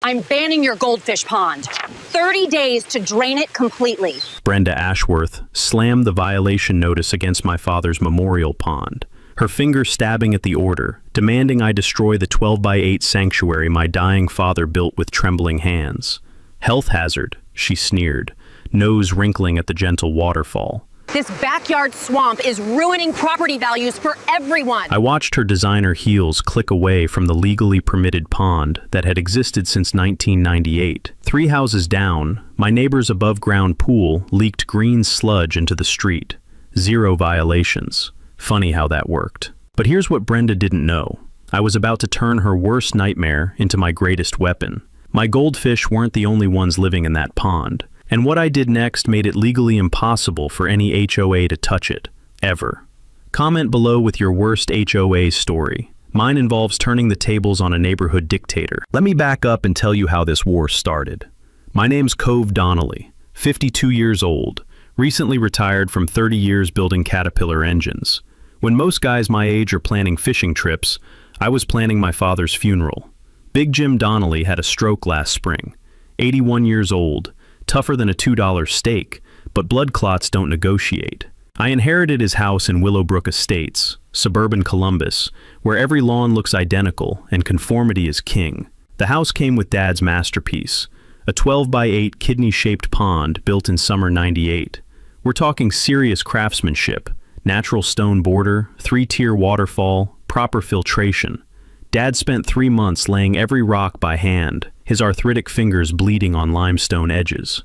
I'm banning your goldfish pond. 30 days to drain it completely. Brenda Ashworth slammed the violation notice against my father's memorial pond, her finger stabbing at the order, demanding I destroy the 12-by-8 sanctuary my dying father built with trembling hands. Health hazard, she sneered, nose wrinkling at the gentle waterfall. This backyard swamp is ruining property values for everyone. I watched her designer heels click away from the legally permitted pond that had existed since 1998. 3 houses down, my neighbor's above-ground pool leaked green sludge into the street. 0 violations. Funny how that worked. But here's what Brenda didn't know. I was about to turn her worst nightmare into my greatest weapon. My goldfish weren't the only ones living in that pond. And what I did next made it legally impossible for any HOA to touch it, ever. Comment below with your worst HOA story. Mine involves turning the tables on a neighborhood dictator. Let me back up and tell you how this war started. My name's Cove Donnelly, 52 years old, recently retired from 30 years building Caterpillar engines. When most guys my age are planning fishing trips, I was planning my father's funeral. Big Jim Donnelly had a stroke last spring, 81 years old, tougher than a $2 steak, but blood clots don't negotiate. I inherited his house in Willowbrook Estates, suburban Columbus, where every lawn looks identical and conformity is king. The house came with Dad's masterpiece, a 12-by-8 kidney-shaped pond built in summer '98. We're talking serious craftsmanship, natural stone border, 3-tier waterfall, proper filtration. Dad spent 3 months laying every rock by hand, his arthritic fingers bleeding on limestone edges.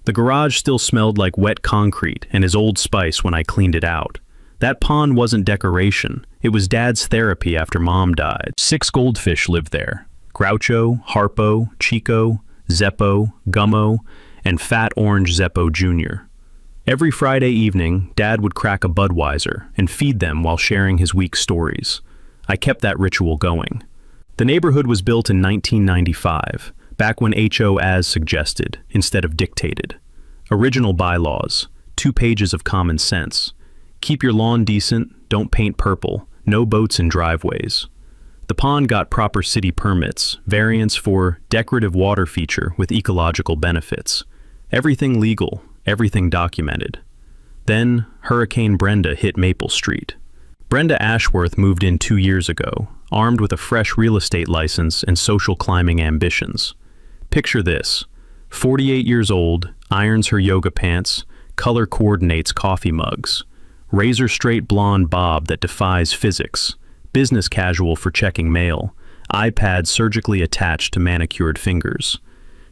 The garage still smelled like wet concrete and his Old Spice when I cleaned it out. That pond wasn't decoration, it was Dad's therapy after Mom died. 6 goldfish lived there. Groucho, Harpo, Chico, Zeppo, Gummo, and Fat Orange Zeppo Jr. Every Friday evening, Dad would crack a Budweiser and feed them while sharing his week's stories. I kept that ritual going. The neighborhood was built in 1995, back when HOAs suggested instead of dictated. Original bylaws, 2 pages of common sense. Keep your lawn decent, don't paint purple, no boats in driveways. The pond got proper city permits, variants for decorative water feature with ecological benefits. Everything legal, everything documented. Then Hurricane Brenda hit Maple Street. Brenda Ashworth moved in 2 years ago, armed with a fresh real estate license and social climbing ambitions. Picture this: 48 years old, irons her yoga pants, color coordinates coffee mugs, razor-straight blonde bob that defies physics, business casual for checking mail, iPad surgically attached to manicured fingers.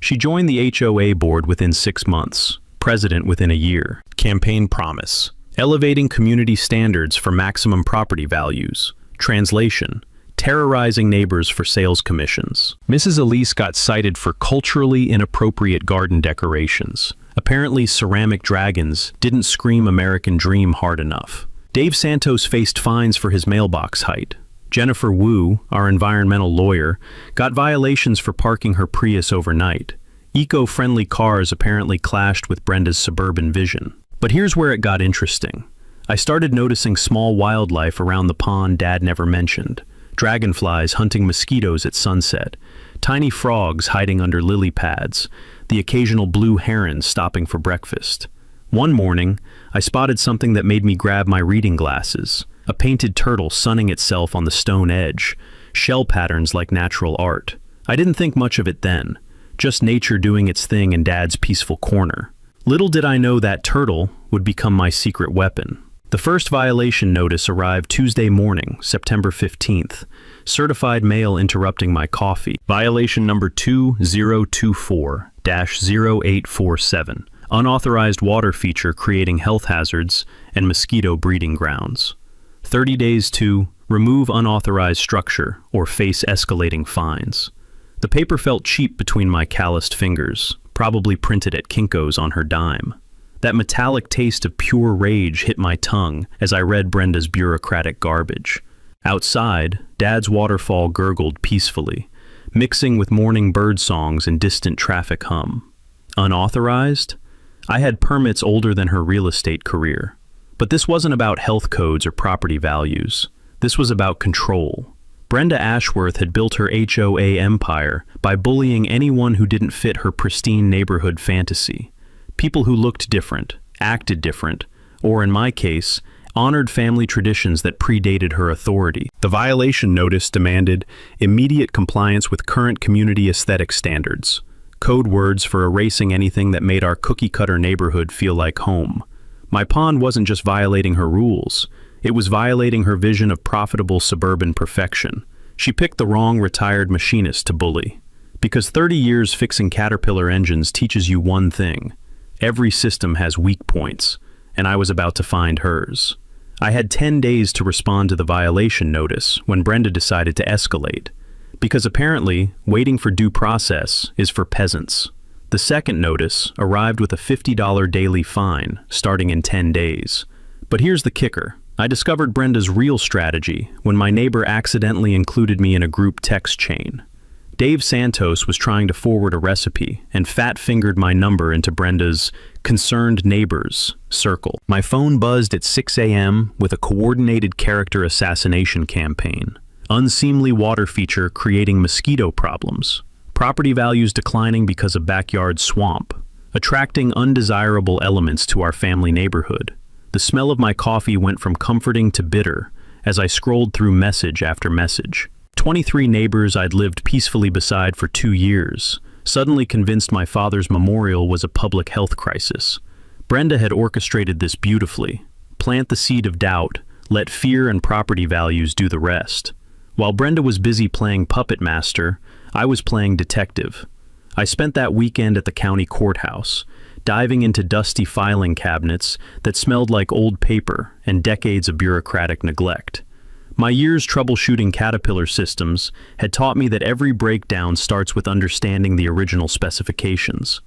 She joined the HOA board within 6 months, president within a year. Campaign promise: elevating community standards for maximum property values. Translation: terrorizing neighbors for sales commissions. Mrs. Elise got cited for culturally inappropriate garden decorations. Apparently, ceramic dragons didn't scream American dream hard enough. Dave Santos faced fines for his mailbox height. Jennifer Wu, our environmental lawyer, got violations for parking her Prius overnight. Eco-friendly cars apparently clashed with Brenda's suburban vision. But here's where it got interesting. I started noticing small wildlife around the pond Dad never mentioned. Dragonflies hunting mosquitoes at sunset, tiny frogs hiding under lily pads, the occasional blue heron stopping for breakfast. One morning, I spotted something that made me grab my reading glasses. A painted turtle sunning itself on the stone edge, shell patterns like natural art. I didn't think much of it then, just nature doing its thing in Dad's peaceful corner. Little did I know that turtle would become my secret weapon. The first violation notice arrived Tuesday morning, September 15th. Certified mail interrupting my coffee. Violation number 2024-0847. Unauthorized water feature creating health hazards and mosquito breeding grounds. 30 days to remove unauthorized structure or face escalating fines. The paper felt cheap between my calloused fingers, probably printed at Kinko's on her dime. That metallic taste of pure rage hit my tongue as I read Brenda's bureaucratic garbage. Outside, Dad's waterfall gurgled peacefully, mixing with morning bird songs and distant traffic hum. Unauthorized? I had permits older than her real estate career. But this wasn't about health codes or property values. This was about control. Brenda Ashworth had built her HOA empire by bullying anyone who didn't fit her pristine neighborhood fantasy. People who looked different, acted different, or in my case, honored family traditions that predated her authority. The violation notice demanded immediate compliance with current community aesthetic standards, code words for erasing anything that made our cookie-cutter neighborhood feel like home. My pond wasn't just violating her rules, it was violating her vision of profitable suburban perfection. She picked the wrong retired machinist to bully. Because 30 years fixing Caterpillar engines teaches you one thing: every system has weak points, and I was about to find hers. I had 10 days to respond to the violation notice when Brenda decided to escalate, because apparently waiting for due process is for peasants. The second notice arrived with a $50 daily fine starting in 10 days. But here's the kicker. I discovered Brenda's real strategy when my neighbor accidentally included me in a group text chain. Dave Santos was trying to forward a recipe and fat-fingered my number into Brenda's concerned neighbors circle. My phone buzzed at 6 a.m. with a coordinated character assassination campaign. Unseemly water feature creating mosquito problems. Property values declining because of backyard swamp. Attracting undesirable elements to our family neighborhood. The smell of my coffee went from comforting to bitter as I scrolled through message after message. 23 neighbors I'd lived peacefully beside for 2 years, suddenly convinced my father's memorial was a public health crisis. Brenda had orchestrated this beautifully. Plant the seed of doubt, let fear and property values do the rest. While Brenda was busy playing puppet master, I was playing detective. I spent that weekend at the county courthouse, diving into dusty filing cabinets that smelled like old paper and decades of bureaucratic neglect. My years troubleshooting Caterpillar systems had taught me that every breakdown starts with understanding the original specifications.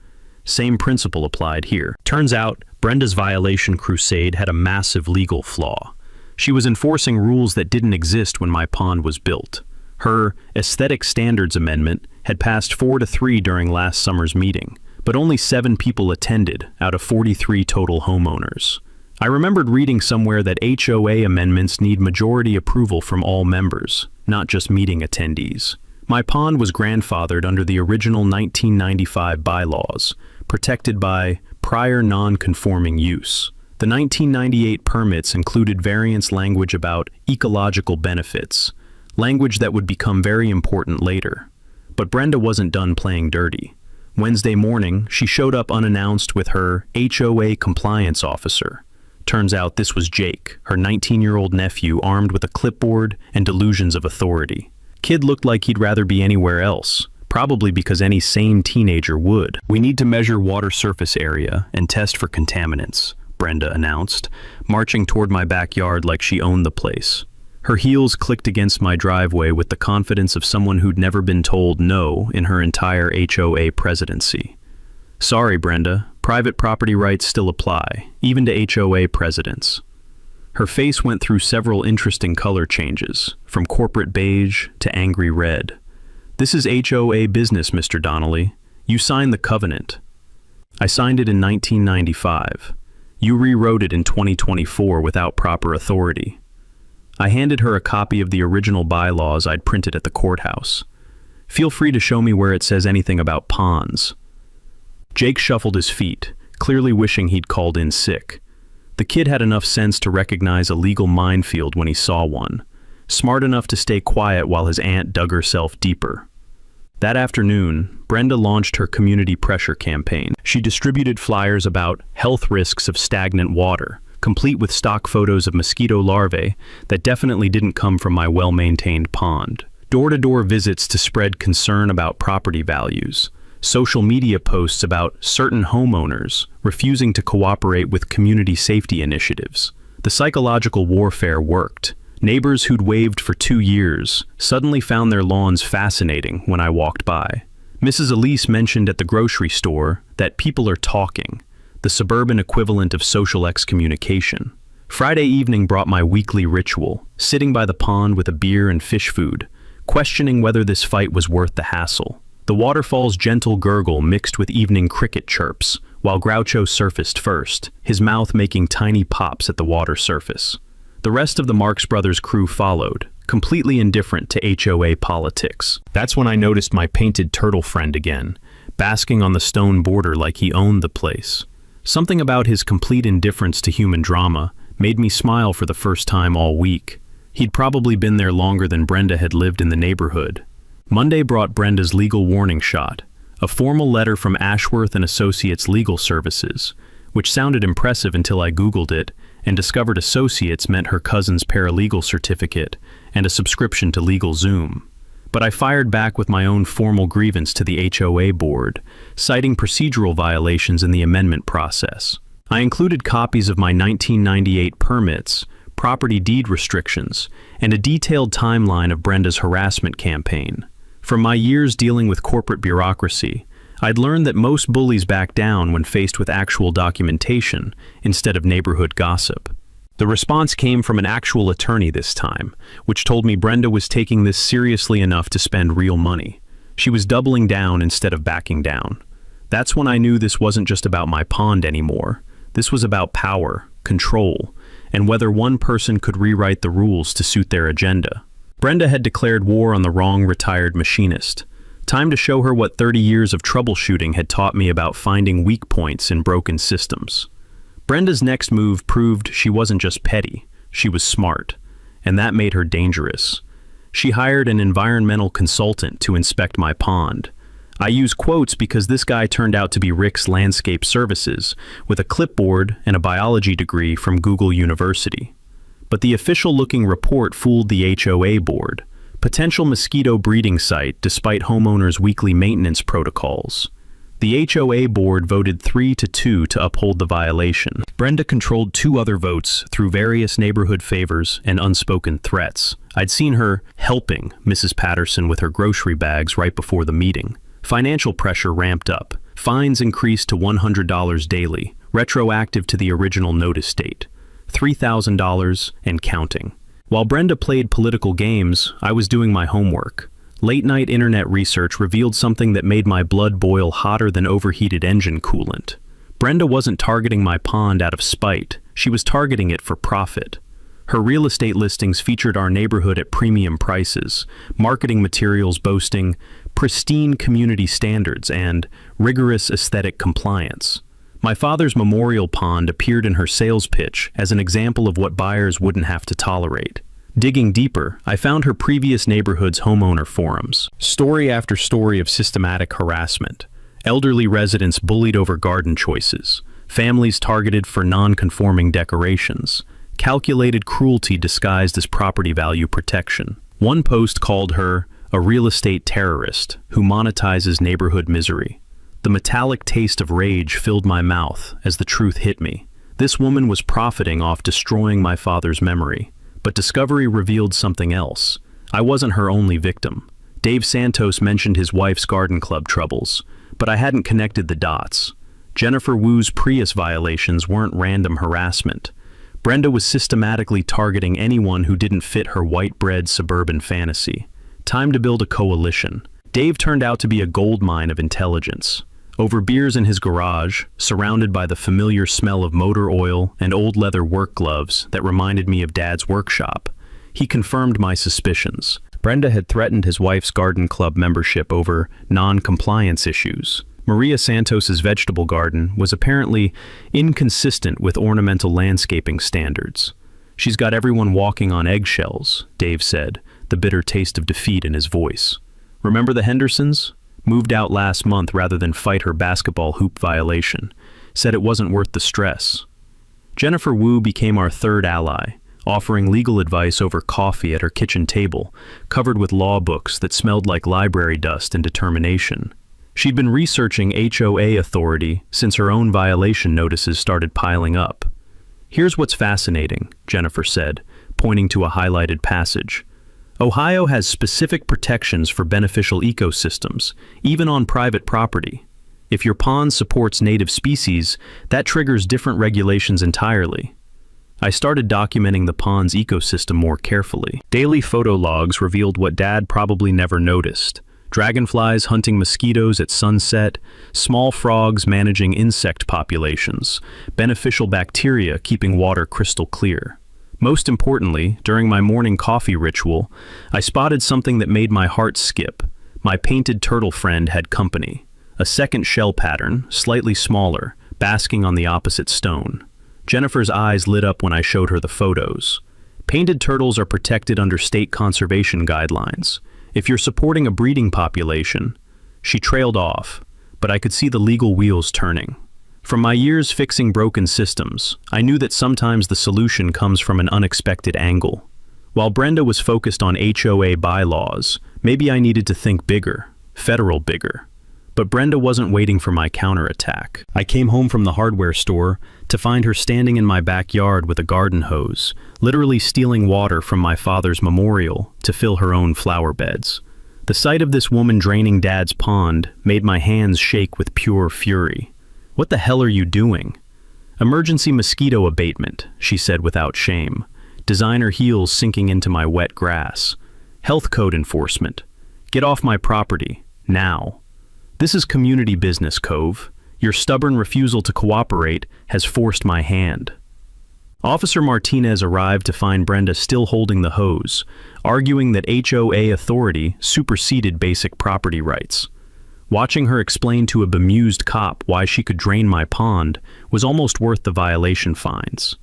Same principle applied here. Turns out, Brenda's violation crusade had a massive legal flaw. She was enforcing rules that didn't exist when my pond was built. Her Aesthetic Standards Amendment had passed 4-3 during last summer's meeting, but only 7 people attended out of 43 total homeowners. I remembered reading somewhere that HOA amendments need majority approval from all members, not just meeting attendees. My pond was grandfathered under the original 1995 bylaws, protected by prior non-conforming use. The 1998 permits included variance language about ecological benefits, language that would become very important later. But Brenda wasn't done playing dirty. Wednesday morning, she showed up unannounced with her HOA compliance officer. Turns out this was Jake, her 19-year-old nephew armed with a clipboard and delusions of authority. Kid looked like he'd rather be anywhere else, probably because any sane teenager would. "We need to measure water surface area and test for contaminants," Brenda announced, marching toward my backyard like she owned the place. Her heels clicked against my driveway with the confidence of someone who'd never been told no in her entire HOA presidency. "Sorry, Brenda, private property rights still apply, even to HOA presidents." Her face went through several interesting color changes, from corporate beige to angry red. "This is HOA business, Mr. Donnelly. You signed the covenant." "I signed it in 1995. You rewrote it in 2024 without proper authority." I handed her a copy of the original bylaws I'd printed at the courthouse. "Feel free to show me where it says anything about ponds." Jake shuffled his feet, clearly wishing he'd called in sick. The kid had enough sense to recognize a legal minefield when he saw one, smart enough to stay quiet while his aunt dug herself deeper. That afternoon, Brenda launched her community pressure campaign. She distributed flyers about health risks of stagnant water, complete with stock photos of mosquito larvae that definitely didn't come from my well-maintained pond. Door-to-door visits to spread concern about property values. Social media posts about certain homeowners refusing to cooperate with community safety initiatives. The psychological warfare worked. Neighbors who'd waved for 2 years suddenly found their lawns fascinating when I walked by. Mrs. Elise mentioned at the grocery store that people are talking, the suburban equivalent of social excommunication. Friday evening brought my weekly ritual, sitting by the pond with a beer and fish food, questioning whether this fight was worth the hassle. The waterfall's gentle gurgle mixed with evening cricket chirps, while Groucho surfaced first, his mouth making tiny pops at the water surface. The rest of the Marx Brothers crew followed, completely indifferent to HOA politics. That's when I noticed my painted turtle friend again, basking on the stone border like he owned the place. Something about his complete indifference to human drama made me smile for the first time all week. He'd probably been there longer than Brenda had lived in the neighborhood. Monday brought Brenda's legal warning shot, a formal letter from Ashworth and Associates Legal Services, which sounded impressive until I Googled it and discovered Associates meant her cousin's paralegal certificate and a subscription to LegalZoom. But I fired back with my own formal grievance to the HOA board, citing procedural violations in the amendment process. I included copies of my 1998 permits, property deed restrictions, and a detailed timeline of Brenda's harassment campaign. From my years dealing with corporate bureaucracy, I'd learned that most bullies back down when faced with actual documentation instead of neighborhood gossip. The response came from an actual attorney this time, which told me Brenda was taking this seriously enough to spend real money. She was doubling down instead of backing down. That's when I knew this wasn't just about my pond anymore. This was about power, control, and whether one person could rewrite the rules to suit their agenda. Brenda had declared war on the wrong retired machinist. Time to show her what 30 years of troubleshooting had taught me about finding weak points in broken systems. Brenda's next move proved she wasn't just petty, she was smart, and that made her dangerous. She hired an environmental consultant to inspect my pond. I use quotes because this guy turned out to be Rick's Landscape Services, with a clipboard and a biology degree from Google University. But the official-looking report fooled the HOA board. Potential mosquito breeding site despite homeowners' weekly maintenance protocols. The HOA board voted 3-2 to uphold the violation. Brenda controlled 2 other votes through various neighborhood favors and unspoken threats. I'd seen her helping Mrs. Patterson with her grocery bags right before the meeting. Financial pressure ramped up. Fines increased to $100 daily, retroactive to the original notice date. $3,000 and counting. While Brenda played political games, I was doing my homework. Late-night internet research revealed something that made my blood boil hotter than overheated engine coolant. Brenda wasn't targeting my pond out of spite, she was targeting it for profit. Her real estate listings featured our neighborhood at premium prices, marketing materials boasting pristine community standards and rigorous aesthetic compliance. My father's memorial pond appeared in her sales pitch as an example of what buyers wouldn't have to tolerate. Digging deeper, I found her previous neighborhood's homeowner forums. Story after story of systematic harassment. Elderly residents bullied over garden choices. Families targeted for non-conforming decorations. Calculated cruelty disguised as property value protection. One post called her a real estate terrorist who monetizes neighborhood misery. The metallic taste of rage filled my mouth as the truth hit me. This woman was profiting off destroying my father's memory. But discovery revealed something else. I wasn't her only victim. Dave Santos mentioned his wife's garden club troubles, but I hadn't connected the dots. Jennifer Wu's Prius violations weren't random harassment. Brenda was systematically targeting anyone who didn't fit her white-bread suburban fantasy. Time to build a coalition. Dave turned out to be a goldmine of intelligence. Over beers in his garage, surrounded by the familiar smell of motor oil and old leather work gloves that reminded me of Dad's workshop, he confirmed my suspicions. Brenda had threatened his wife's garden club membership over non-compliance issues. Maria Santos's vegetable garden was apparently inconsistent with ornamental landscaping standards. She's got everyone walking on eggshells, Dave said, the bitter taste of defeat in his voice. Remember the Hendersons? Moved out last month rather than fight her basketball hoop violation. Said it wasn't worth the stress. Jennifer Wu became our third ally, offering legal advice over coffee at her kitchen table, covered with law books that smelled like library dust and determination. She'd been researching HOA authority since her own violation notices started piling up. Here's what's fascinating, Jennifer said, pointing to a highlighted passage. Ohio has specific protections for beneficial ecosystems, even on private property. If your pond supports native species, that triggers different regulations entirely. I started documenting the pond's ecosystem more carefully. Daily photo logs revealed what Dad probably never noticed. Dragonflies hunting mosquitoes at sunset, small frogs managing insect populations, beneficial bacteria keeping water crystal clear. Most importantly, during my morning coffee ritual, I spotted something that made my heart skip. My painted turtle friend had company. A second shell pattern, slightly smaller, basking on the opposite stone. Jennifer's eyes lit up when I showed her the photos. Painted turtles are protected under state conservation guidelines. If you're supporting a breeding population, she trailed off, but I could see the legal wheels turning. From my years fixing broken systems, I knew that sometimes the solution comes from an unexpected angle. While Brenda was focused on HOA bylaws, maybe I needed to think bigger, federal bigger. But Brenda wasn't waiting for my counterattack. I came home from the hardware store to find her standing in my backyard with a garden hose, literally stealing water from my father's memorial to fill her own flower beds. The sight of this woman draining Dad's pond made my hands shake with pure fury. "What the hell are you doing?" "Emergency mosquito abatement," she said without shame, designer heels sinking into my wet grass. "Health code enforcement. Get off my property, now." "This is community business, Cove. Your stubborn refusal to cooperate has forced my hand." Officer Martinez arrived to find Brenda still holding the hose, arguing that HOA authority superseded basic property rights. Watching her explain to a bemused cop why she could drain my pond was almost worth the violation fines.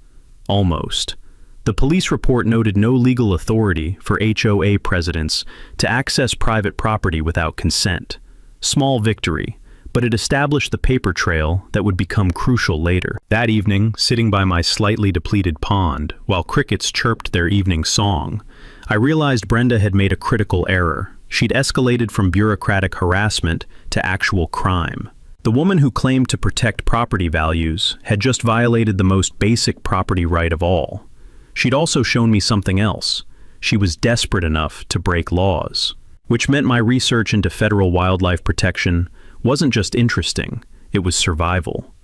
Almost. The police report noted no legal authority for HOA presidents to access private property without consent. Small victory, but it established the paper trail that would become crucial later. That evening, sitting by my slightly depleted pond, while crickets chirped their evening song, I realized Brenda had made a critical error. She'd escalated from bureaucratic harassment to actual crime. The woman who claimed to protect property values had just violated the most basic property right of all. She'd also shown me something else. She was desperate enough to break laws. Which meant my research into federal wildlife protection wasn't just interesting, it was survival.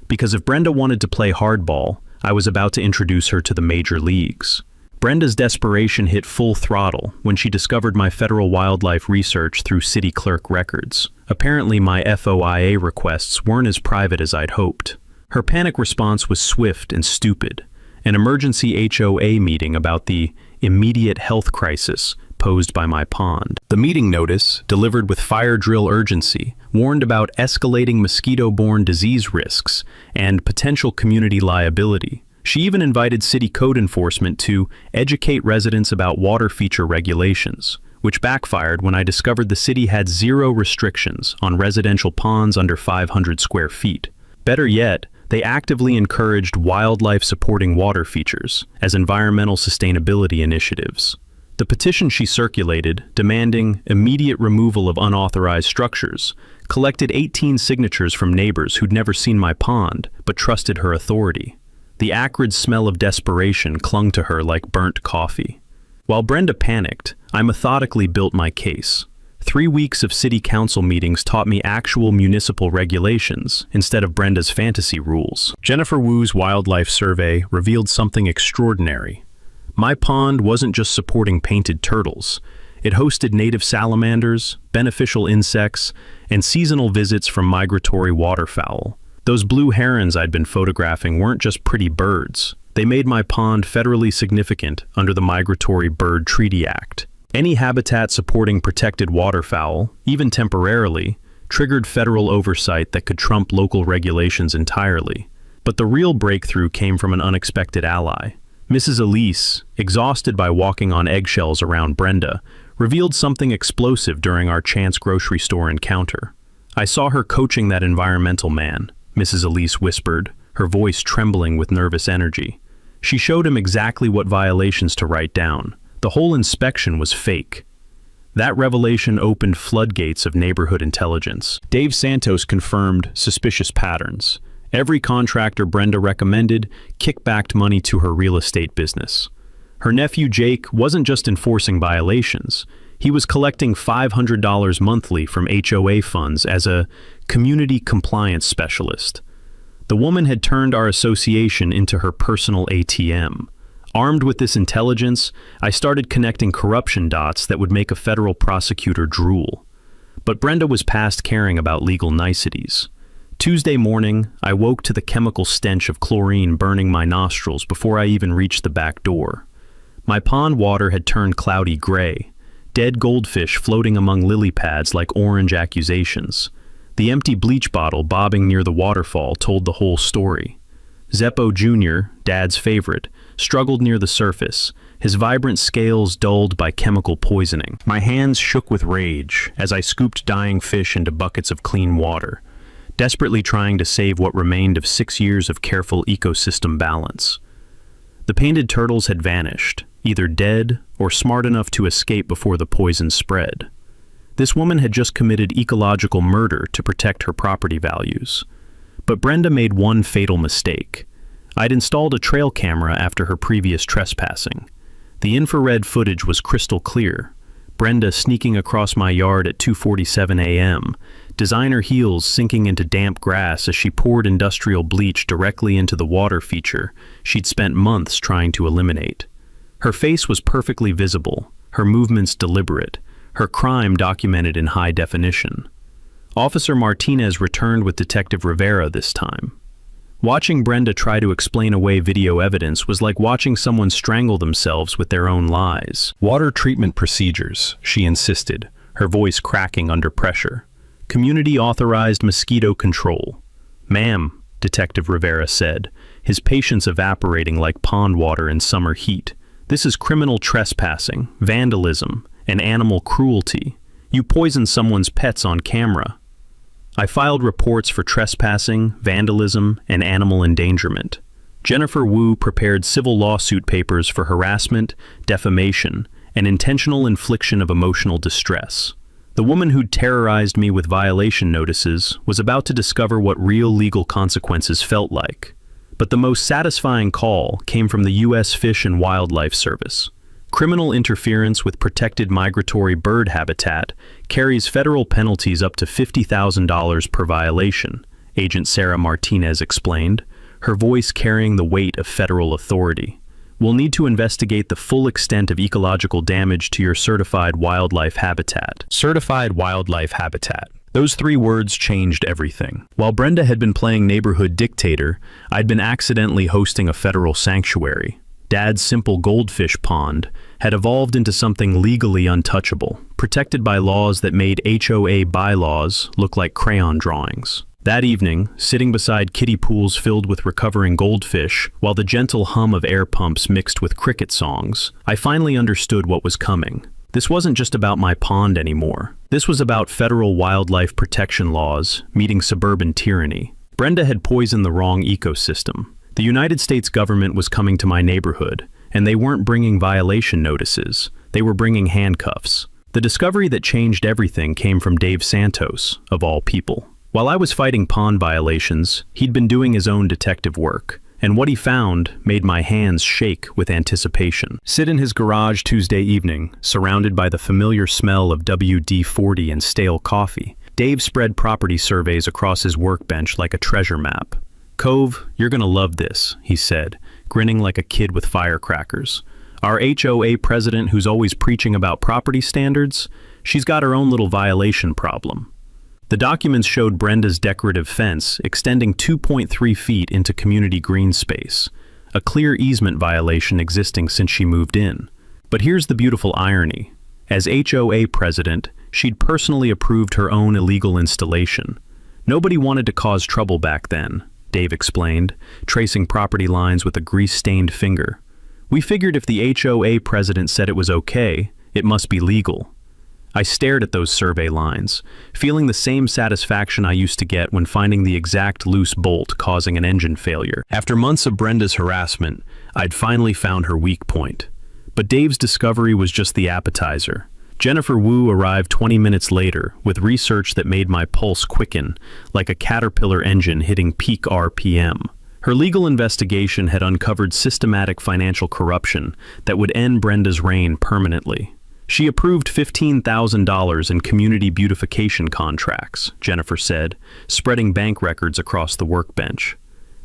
Because if Brenda wanted to play hardball, I was about to introduce her to the major leagues. Brenda's desperation hit full throttle when she discovered my federal wildlife research through city clerk records. Apparently my FOIA requests weren't as private as I'd hoped. Her panic response was swift and stupid. An emergency HOA meeting about the immediate health crisis posed by my pond. The meeting notice, delivered with fire drill urgency, warned about escalating mosquito-borne disease risks and potential community liability. She even invited city code enforcement to educate residents about water feature regulations, which backfired when I discovered the city had zero restrictions on residential ponds under 500 square feet. Better yet, they actively encouraged wildlife-supporting water features as environmental sustainability initiatives. The petition she circulated, demanding immediate removal of unauthorized structures, collected 18 signatures from neighbors who'd never seen my pond but trusted her authority. The acrid smell of desperation clung to her like burnt coffee. While Brenda panicked, I methodically built my case. 3 weeks of city council meetings taught me actual municipal regulations instead of Brenda's fantasy rules. Jennifer Wu's wildlife survey revealed something extraordinary. My pond wasn't just supporting painted turtles. It hosted native salamanders, beneficial insects, and seasonal visits from migratory waterfowl. Those blue herons I'd been photographing weren't just pretty birds. They made my pond federally significant under the Migratory Bird Treaty Act. Any habitat supporting protected waterfowl, even temporarily, triggered federal oversight that could trump local regulations entirely. But the real breakthrough came from an unexpected ally. Mrs. Elise, exhausted by walking on eggshells around Brenda, revealed something explosive during our chance grocery store encounter. "I saw her coaching that environmental man," Mrs. Elise whispered, her voice trembling with nervous energy. She showed him exactly what violations to write down. The whole inspection was fake. That revelation opened floodgates of neighborhood intelligence. Dave Santos confirmed suspicious patterns. Every contractor Brenda recommended kickbacked money to her real estate business. Her nephew Jake wasn't just enforcing violations. He was collecting $500 monthly from HOA funds as a community compliance specialist. The woman had turned our association into her personal ATM. Armed with this intelligence, I started connecting corruption dots that would make a federal prosecutor drool. But Brenda was past caring about legal niceties. Tuesday morning, I woke to the chemical stench of chlorine burning my nostrils before I even reached the back door. My pond water had turned cloudy gray, dead goldfish floating among lily pads like orange accusations. The empty bleach bottle bobbing near the waterfall told the whole story. Zeppo Jr., Dad's favorite, struggled near the surface, his vibrant scales dulled by chemical poisoning. My hands shook with rage as I scooped dying fish into buckets of clean water, desperately trying to save what remained of 6 years of careful ecosystem balance. The painted turtles had vanished, either dead or smart enough to escape before the poison spread. This woman had just committed ecological murder to protect her property values. But Brenda made one fatal mistake. I'd installed a trail camera after her previous trespassing. The infrared footage was crystal clear. Brenda sneaking across my yard at 2:47 a.m., designer heels sinking into damp grass as she poured industrial bleach directly into the water feature she'd spent months trying to eliminate. Her face was perfectly visible, her movements deliberate, her crime documented in high definition. Officer Martinez returned with Detective Rivera this time. Watching Brenda try to explain away video evidence was like watching someone strangle themselves with their own lies. Water treatment procedures, she insisted, her voice cracking under pressure. Community-authorized mosquito control. Ma'am, Detective Rivera said, his patience evaporating like pond water in summer heat. This is criminal trespassing, vandalism, and animal cruelty. You poisoned someone's pets on camera. I filed reports for trespassing, vandalism, and animal endangerment. Jennifer Wu prepared civil lawsuit papers for harassment, defamation, and intentional infliction of emotional distress. The woman who'd terrorized me with violation notices was about to discover what real legal consequences felt like. But the most satisfying call came from the U.S. Fish and Wildlife Service. Criminal interference with protected migratory bird habitat carries federal penalties up to $50,000 per violation, Agent Sarah Martinez explained, her voice carrying the weight of federal authority. We'll need to investigate the full extent of ecological damage to your certified wildlife habitat. Certified wildlife habitat. Those 3 words changed everything. While Brenda had been playing neighborhood dictator, I'd been accidentally hosting a federal sanctuary. Dad's simple goldfish pond had evolved into something legally untouchable, protected by laws that made HOA bylaws look like crayon drawings. That evening, sitting beside kiddie pools filled with recovering goldfish, while the gentle hum of air pumps mixed with cricket songs, I finally understood what was coming. This wasn't just about my pond anymore. This was about federal wildlife protection laws meeting suburban tyranny. Brenda had poisoned the wrong ecosystem. The United States government was coming to my neighborhood, and they weren't bringing violation notices. They were bringing handcuffs. The discovery that changed everything came from Dave Santos, of all people. While I was fighting pond violations, he'd been doing his own detective work, and what he found made my hands shake with anticipation. Sit in his garage Tuesday evening, surrounded by the familiar smell of WD-40 and stale coffee. Dave spread property surveys across his workbench like a treasure map. "Cove, you're gonna love this," he said, grinning like a kid with firecrackers. "Our HOA president who's always preaching about property standards, she's got her own little violation problem." The documents showed Brenda's decorative fence extending 2.3 feet into community green space, a clear easement violation existing since she moved in. But here's the beautiful irony. As HOA president, she'd personally approved her own illegal installation. Nobody wanted to cause trouble back then, Dave explained, tracing property lines with a grease-stained finger. "We figured if the HOA president said it was okay, it must be legal." I stared at those survey lines, feeling the same satisfaction I used to get when finding the exact loose bolt causing an engine failure. After months of Brenda's harassment, I'd finally found her weak point. But Dave's discovery was just the appetizer. Jennifer Wu arrived 20 minutes later with research that made my pulse quicken, like a Caterpillar engine hitting peak RPM. Her legal investigation had uncovered systematic financial corruption that would end Brenda's reign permanently. She approved $15,000 in community beautification contracts, Jennifer said, spreading bank records across the workbench.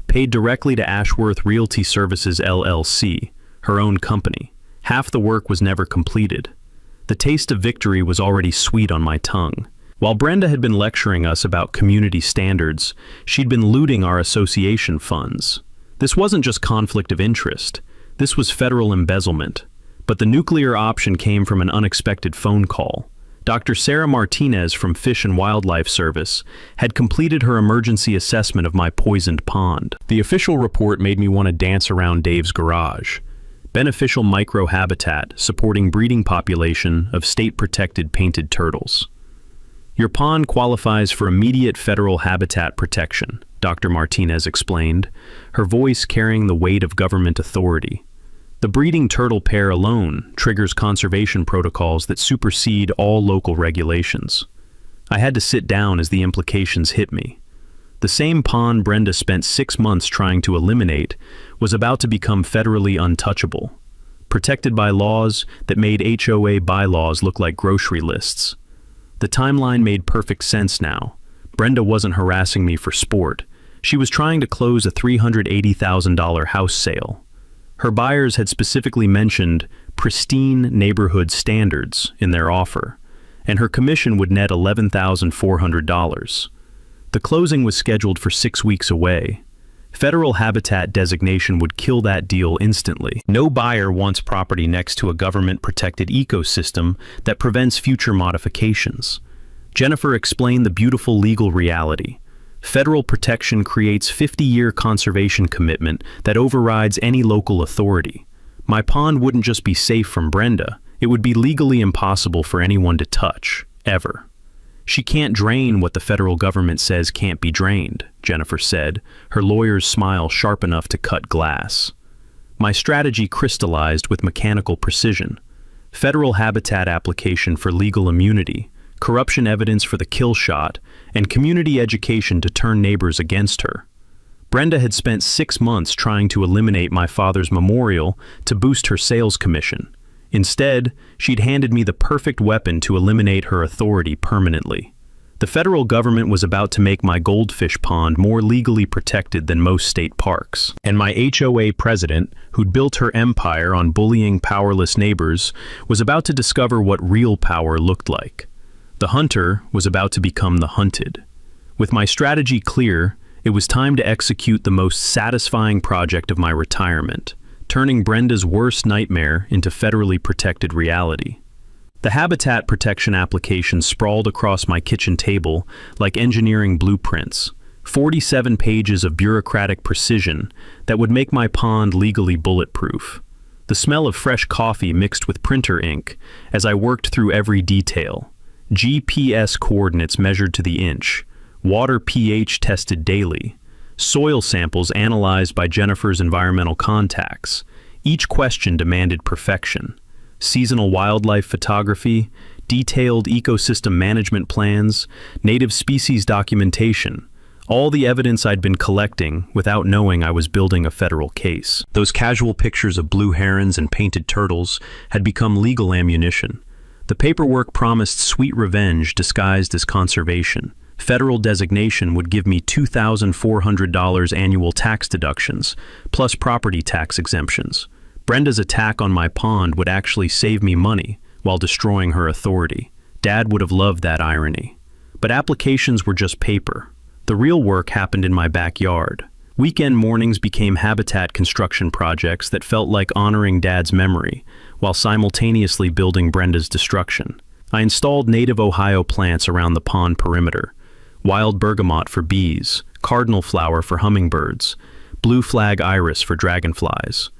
Paid directly to Ashworth Realty Services LLC, her own company. Half the work was never completed. The taste of victory was already sweet on my tongue. While Brenda had been lecturing us about community standards, she'd been looting our association funds. This wasn't just conflict of interest. This was federal embezzlement. But the nuclear option came from an unexpected phone call. Dr. Sarah Martinez from Fish and Wildlife Service had completed her emergency assessment of my poisoned pond. The official report made me want to dance around Dave's garage. Beneficial microhabitat supporting breeding population of state-protected painted turtles. Your pond qualifies for immediate federal habitat protection, Dr. Martinez explained, her voice carrying the weight of government authority. The breeding turtle pair alone triggers conservation protocols that supersede all local regulations. I had to sit down as the implications hit me. The same pond Brenda spent 6 months trying to eliminate was about to become federally untouchable, protected by laws that made HOA bylaws look like grocery lists. The timeline made perfect sense now. Brenda wasn't harassing me for sport. She was trying to close a $380,000 house sale. Her buyers had specifically mentioned pristine neighborhood standards in their offer, and her commission would net $11,400. The closing was scheduled for 6 weeks away. Federal habitat designation would kill that deal instantly. No buyer wants property next to a government-protected ecosystem that prevents future modifications. Jennifer explained the beautiful legal reality. Federal protection creates 50-year conservation commitment that overrides any local authority. My pond wouldn't just be safe from Brenda, it would be legally impossible for anyone to touch, ever. She can't drain what the federal government says can't be drained, Jennifer said, her lawyer's smile sharp enough to cut glass. My strategy crystallized with mechanical precision. Federal habitat application for legal immunity, corruption evidence for the kill shot, and community education to turn neighbors against her. Brenda had spent 6 months trying to eliminate my father's memorial to boost her sales commission. Instead, she'd handed me the perfect weapon to eliminate her authority permanently. The federal government was about to make my Goldfish pond more legally protected than most state parks. And my HOA president, who'd built her empire on bullying powerless neighbors, was about to discover what real power looked like. The hunter was about to become the hunted. With my strategy clear, it was time to execute the most satisfying project of my retirement, turning Brenda's worst nightmare into federally protected reality. The habitat protection application sprawled across my kitchen table like engineering blueprints, 47 pages of bureaucratic precision that would make my pond legally bulletproof. The smell of fresh coffee mixed with printer ink as I worked through every detail. GPS coordinates measured to the inch, water pH tested daily, soil samples analyzed by Jennifer's environmental contacts. Each question demanded perfection. Seasonal wildlife photography, detailed ecosystem management plans, native species documentation, all the evidence I'd been collecting without knowing I was building a federal case. Those casual pictures of blue herons and painted turtles had become legal ammunition. The paperwork promised sweet revenge disguised as conservation. Federal designation would give me $2,400 annual tax deductions, plus property tax exemptions. Brenda's attack on my pond would actually save me money while destroying her authority. Dad would have loved that irony. But applications were just paper. The real work happened in my backyard. Weekend mornings became habitat construction projects that felt like honoring Dad's memory, while simultaneously building Brenda's destruction. I installed native Ohio plants around the pond perimeter. Wild bergamot for bees, cardinal flower for hummingbirds, blue flag iris for dragonflies.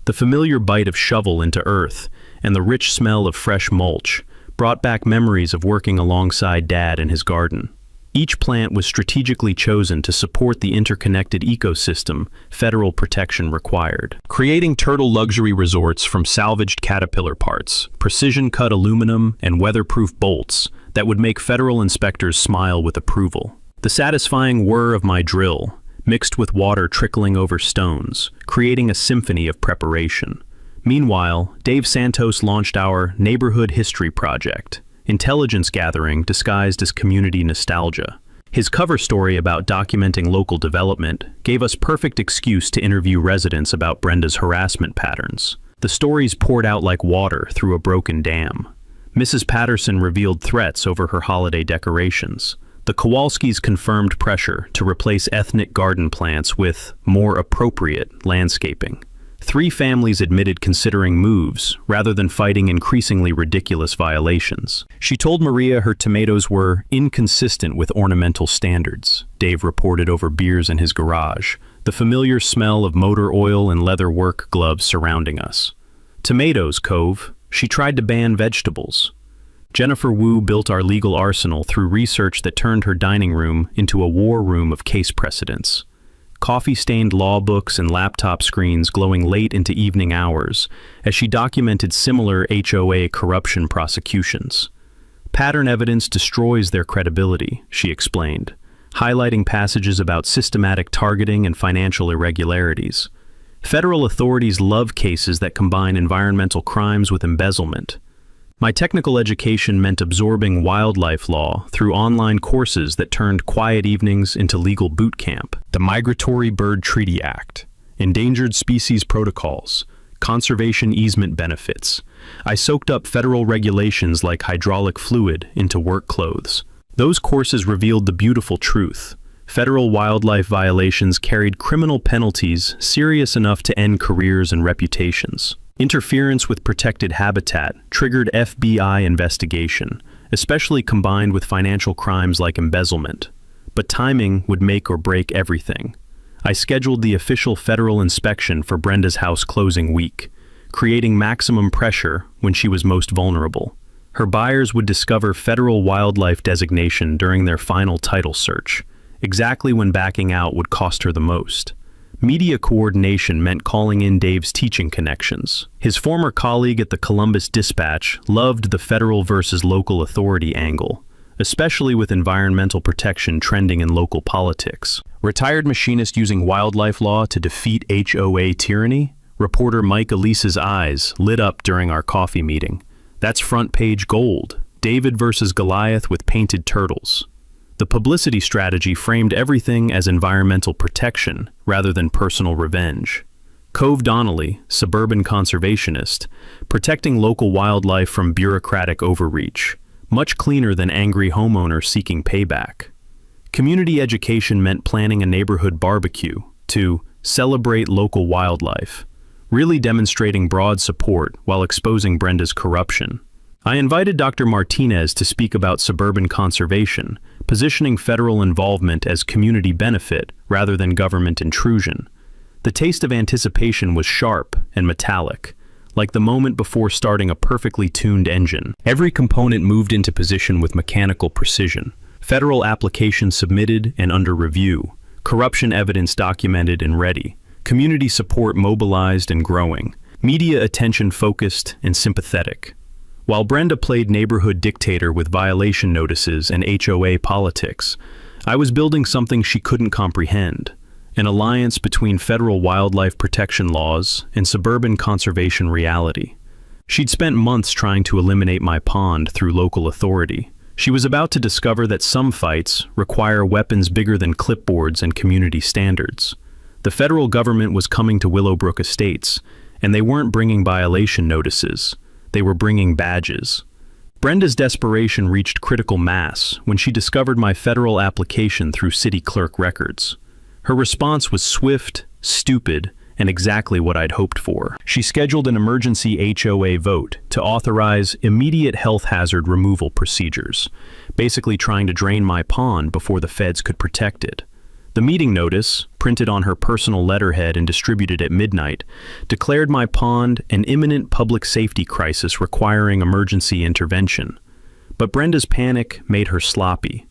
The familiar bite of shovel into earth and the rich smell of fresh mulch brought back memories of working alongside Dad in his garden. Each plant was strategically chosen to support the interconnected ecosystem federal protection required. Creating turtle luxury resorts from salvaged caterpillar parts, precision-cut aluminum, and weatherproof bolts that would make federal inspectors smile with approval. The satisfying whir of my drill, mixed with water trickling over stones, creating a symphony of preparation. Meanwhile, Dave Santos launched our Neighborhood History Project, intelligence gathering disguised as community nostalgia. His cover story about documenting local development gave us perfect excuse to interview residents about Brenda's harassment patterns. The stories poured out like water through a broken dam. Mrs. Patterson revealed threats over her holiday decorations. The Kowalskis confirmed pressure to replace ethnic garden plants with more appropriate landscaping. 3 families admitted considering moves rather than fighting increasingly ridiculous violations. She told Maria her tomatoes were inconsistent with ornamental standards. Dave reported over beers in his garage, the familiar smell of motor oil and leather work gloves surrounding us. Tomatoes, Cove. She tried to ban vegetables. Jennifer Wu built our legal arsenal through research that turned her dining room into a war room of case precedents. Coffee-stained law books and laptop screens glowing late into evening hours as she documented similar HOA corruption prosecutions. Pattern evidence destroys their credibility, she explained, highlighting passages about systematic targeting and financial irregularities. Federal authorities love cases that combine environmental crimes with embezzlement. My technical education meant absorbing wildlife law through online courses that turned quiet evenings into legal boot camp. The Migratory Bird Treaty Act, Endangered Species Protocols, Conservation Easement Benefits. I soaked up federal regulations like hydraulic fluid into work clothes. Those courses revealed the beautiful truth. Federal wildlife violations carried criminal penalties serious enough to end careers and reputations. Interference with protected habitat triggered FBI investigation, especially combined with financial crimes like embezzlement. But timing would make or break everything. I scheduled the official federal inspection for Brenda's house closing week, creating maximum pressure when she was most vulnerable. Her buyers would discover federal wildlife designation during their final title search, exactly when backing out would cost her the most. Media coordination meant calling in Dave's teaching connections. His former colleague at the Columbus Dispatch loved the federal versus local authority angle, especially with environmental protection trending in local politics. Retired machinist using wildlife law to defeat HOA tyranny? Reporter Mike Elise's eyes lit up during our coffee meeting. That's front page gold. David versus Goliath with painted turtles. The publicity strategy framed everything as environmental protection rather than personal revenge. Cove Donnelly, suburban conservationist, protecting local wildlife from bureaucratic overreach, much cleaner than angry homeowners seeking payback. Community education meant planning a neighborhood barbecue to celebrate local wildlife, really demonstrating broad support while exposing Brenda's corruption. I invited Dr. Martinez to speak about suburban conservation, positioning federal involvement as community benefit rather than government intrusion. The taste of anticipation was sharp and metallic, like the moment before starting a perfectly tuned engine. Every component moved into position with mechanical precision. Federal applications submitted and under review, corruption evidence documented and ready, community support mobilized and growing, media attention focused and sympathetic. While Brenda played neighborhood dictator with violation notices and HOA politics, I was building something she couldn't comprehend, an alliance between federal wildlife protection laws and suburban conservation reality. She'd spent months trying to eliminate my pond through local authority. She was about to discover that some fights require weapons bigger than clipboards and community standards. The federal government was coming to Willowbrook Estates, and they weren't bringing violation notices. They were bringing badges. Brenda's desperation reached critical mass when she discovered my federal application through city clerk records. Her response was swift, stupid, and exactly what I'd hoped for. She scheduled an emergency HOA vote to authorize immediate health hazard removal procedures, basically trying to drain my pond before the feds could protect it. The meeting notice, printed on her personal letterhead and distributed at midnight, declared my pond an imminent public safety crisis requiring emergency intervention. But Brenda's panic made her sloppy.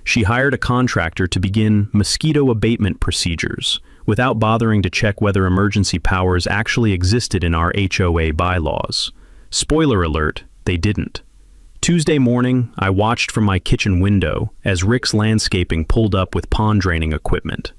She hired a contractor to begin mosquito abatement procedures, without bothering to check whether emergency powers actually existed in our HOA bylaws. Spoiler alert, they didn't. Tuesday morning, I watched from my kitchen window as Rick's Landscaping pulled up with pond draining equipment.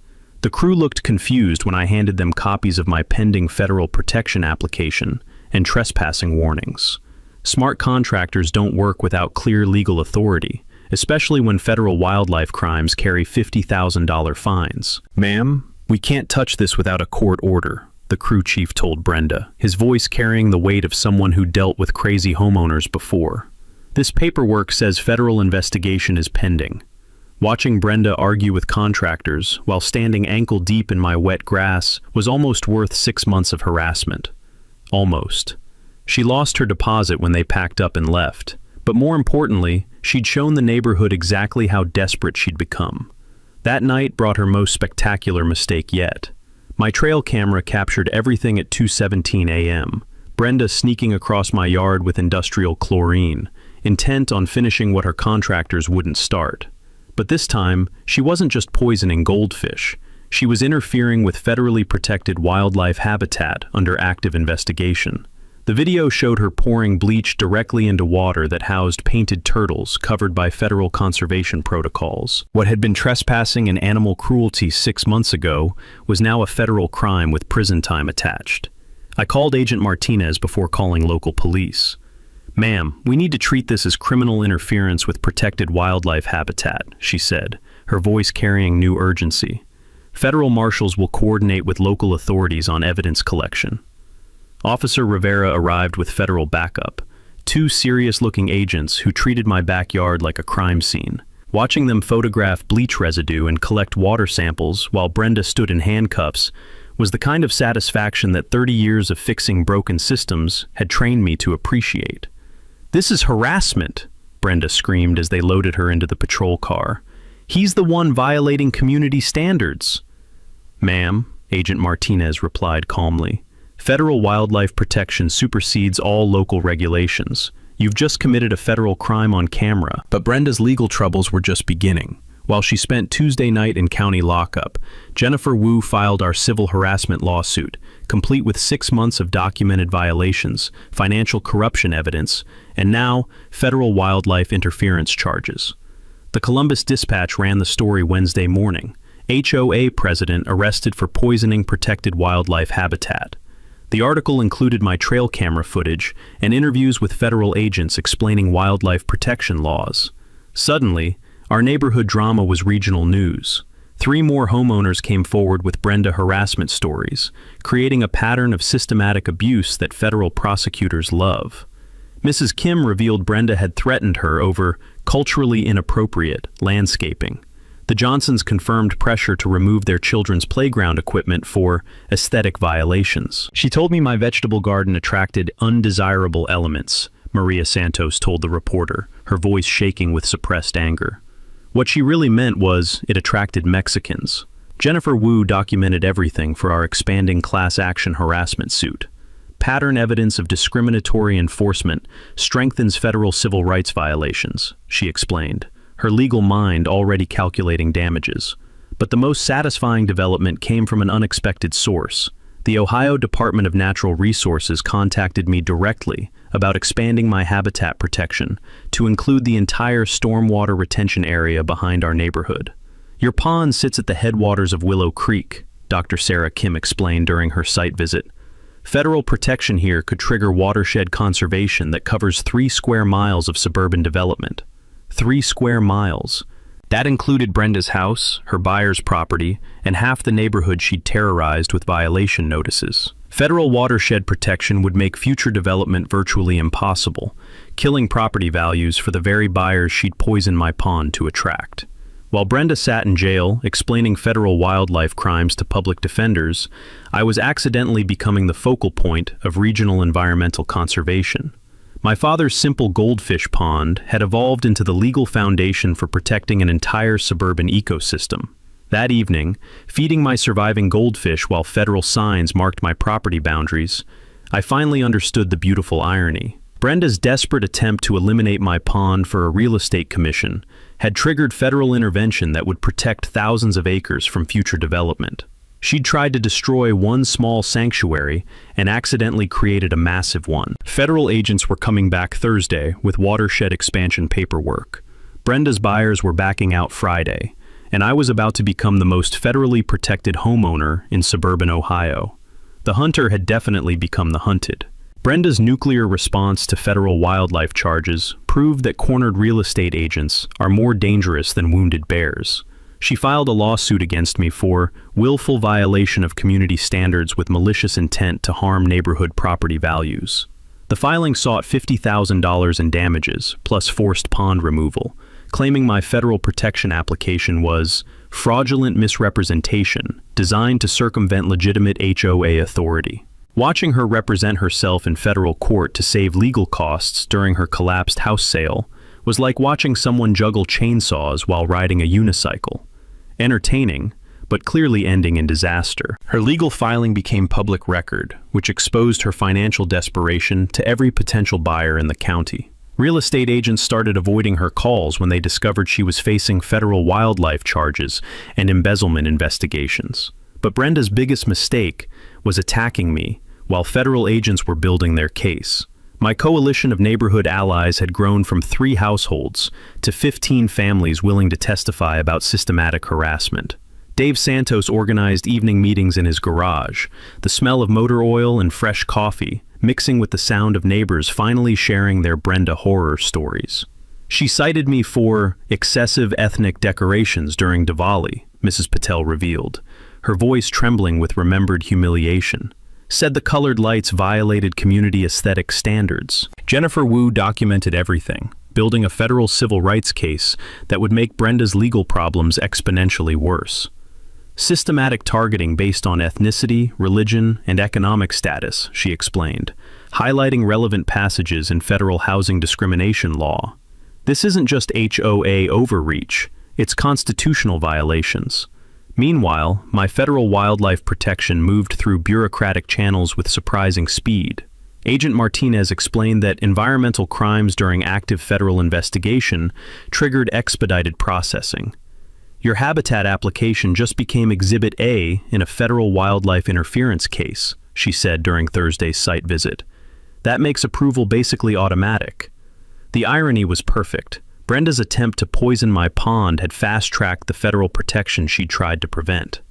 The crew looked confused when I handed them copies of my pending federal protection application and trespassing warnings. Smart contractors don't work without clear legal authority, especially when federal wildlife crimes carry $50,000 fines. "Ma'am, we can't touch this without a court order," the crew chief told Brenda, his voice carrying the weight of someone who dealt with crazy homeowners before. This paperwork says federal investigation is pending. Watching Brenda argue with contractors while standing ankle-deep in my wet grass was almost worth 6 months of harassment. Almost. She lost her deposit when they packed up and left, but more importantly, she'd shown the neighborhood exactly how desperate she'd become. That night brought her most spectacular mistake yet. My trail camera captured everything at 2:17 a.m., Brenda sneaking across my yard with industrial chlorine, intent on finishing what her contractors wouldn't start. But this time, she wasn't just poisoning goldfish. She was interfering with federally protected wildlife habitat under active investigation. The video showed her pouring bleach directly into water that housed painted turtles covered by federal conservation protocols. What had been trespassing and animal cruelty 6 months ago was now a federal crime with prison time attached. I called Agent Martinez before calling local police. "Ma'am, we need to treat this as criminal interference with protected wildlife habitat," she said, her voice carrying new urgency. "Federal marshals will coordinate with local authorities on evidence collection." Officer Rivera arrived with federal backup, 2 serious-looking agents who treated my backyard like a crime scene. Watching them photograph bleach residue and collect water samples while Brenda stood in handcuffs was the kind of satisfaction that 30 years of fixing broken systems had trained me to appreciate. "This is harassment," Brenda screamed as they loaded her into the patrol car. "He's the one violating community standards." "Ma'am," Agent Martinez replied calmly, "federal wildlife protection supersedes all local regulations. You've just committed a federal crime on camera." But Brenda's legal troubles were just beginning. While she spent Tuesday night in county lockup, Jennifer Wu filed our civil harassment lawsuit, complete with 6 months of documented violations, financial corruption evidence, and now federal wildlife interference charges. The Columbus Dispatch ran the story Wednesday morning. HOA president arrested for poisoning protected wildlife habitat. The article included my trail camera footage and interviews with federal agents explaining wildlife protection laws. Suddenly, our neighborhood drama was regional news. 3 more homeowners came forward with Brenda harassment stories, creating a pattern of systematic abuse that federal prosecutors love. Mrs. Kim revealed Brenda had threatened her over culturally inappropriate landscaping. The Johnsons confirmed pressure to remove their children's playground equipment for aesthetic violations. "She told me my vegetable garden attracted undesirable elements," Maria Santos told the reporter, her voice shaking with suppressed anger. What she really meant was it attracted Mexicans. Jennifer Wu documented everything for our expanding class action harassment suit. Pattern evidence of discriminatory enforcement strengthens federal civil rights violations, she explained, her legal mind already calculating damages. But the most satisfying development came from an unexpected source. The Ohio Department of Natural Resources contacted me directly about expanding my habitat protection to include the entire stormwater retention area behind our neighborhood. "Your pond sits at the headwaters of Willow Creek," Dr. Sarah Kim explained during her site visit. "Federal protection here could trigger watershed conservation that covers 3 square miles of suburban development. 3 square miles. That included Brenda's house, her buyer's property, and half the neighborhood she'd terrorized with violation notices. Federal watershed protection would make future development virtually impossible, killing property values for the very buyers she'd poisoned my pond to attract." While Brenda sat in jail explaining federal wildlife crimes to public defenders, I was accidentally becoming the focal point of regional environmental conservation. My father's simple goldfish pond had evolved into the legal foundation for protecting an entire suburban ecosystem. That evening, feeding my surviving goldfish while federal signs marked my property boundaries, I finally understood the beautiful irony. Brenda's desperate attempt to eliminate my pond for a real estate commission had triggered federal intervention that would protect thousands of acres from future development. She'd tried to destroy one small sanctuary and accidentally created a massive one. Federal agents were coming back Thursday with watershed expansion paperwork. Brenda's buyers were backing out Friday, and I was about to become the most federally protected homeowner in suburban Ohio. The hunter had definitely become the hunted. Brenda's nuclear response to federal wildlife charges proved that cornered real estate agents are more dangerous than wounded bears. She filed a lawsuit against me for willful violation of community standards with malicious intent to harm neighborhood property values. The filing sought $50,000 in damages, plus forced pond removal, claiming my federal protection application was fraudulent misrepresentation designed to circumvent legitimate HOA authority. Watching her represent herself in federal court to save legal costs during her collapsed house sale was like watching someone juggle chainsaws while riding a unicycle. Entertaining, but clearly ending in disaster. Her legal filing became public record, which exposed her financial desperation to every potential buyer in the county. Real estate agents started avoiding her calls when they discovered she was facing federal wildlife charges and embezzlement investigations. But Brenda's biggest mistake was attacking me while federal agents were building their case. My coalition of neighborhood allies had grown from 3 households to 15 families willing to testify about systematic harassment. Dave Santos organized evening meetings in his garage, the smell of motor oil and fresh coffee mixing with the sound of neighbors finally sharing their Brenda horror stories. She cited me for excessive ethnic decorations during Diwali, Mrs. Patel revealed, her voice trembling with remembered humiliation. Said the colored lights violated community aesthetic standards. Jennifer Wu documented everything, building a federal civil rights case that would make Brenda's legal problems exponentially worse. Systematic targeting based on ethnicity, religion, and economic status, she explained, highlighting relevant passages in federal housing discrimination law. This isn't just HOA overreach, it's constitutional violations. Meanwhile, my federal wildlife protection moved through bureaucratic channels with surprising speed. Agent Martinez explained that environmental crimes during active federal investigation triggered expedited processing. Your habitat application just became Exhibit A in a federal wildlife interference case, she said during Thursday's site visit. That makes approval basically automatic. The irony was perfect. Brenda's attempt to poison my pond had fast-tracked the federal protection she'd tried to prevent.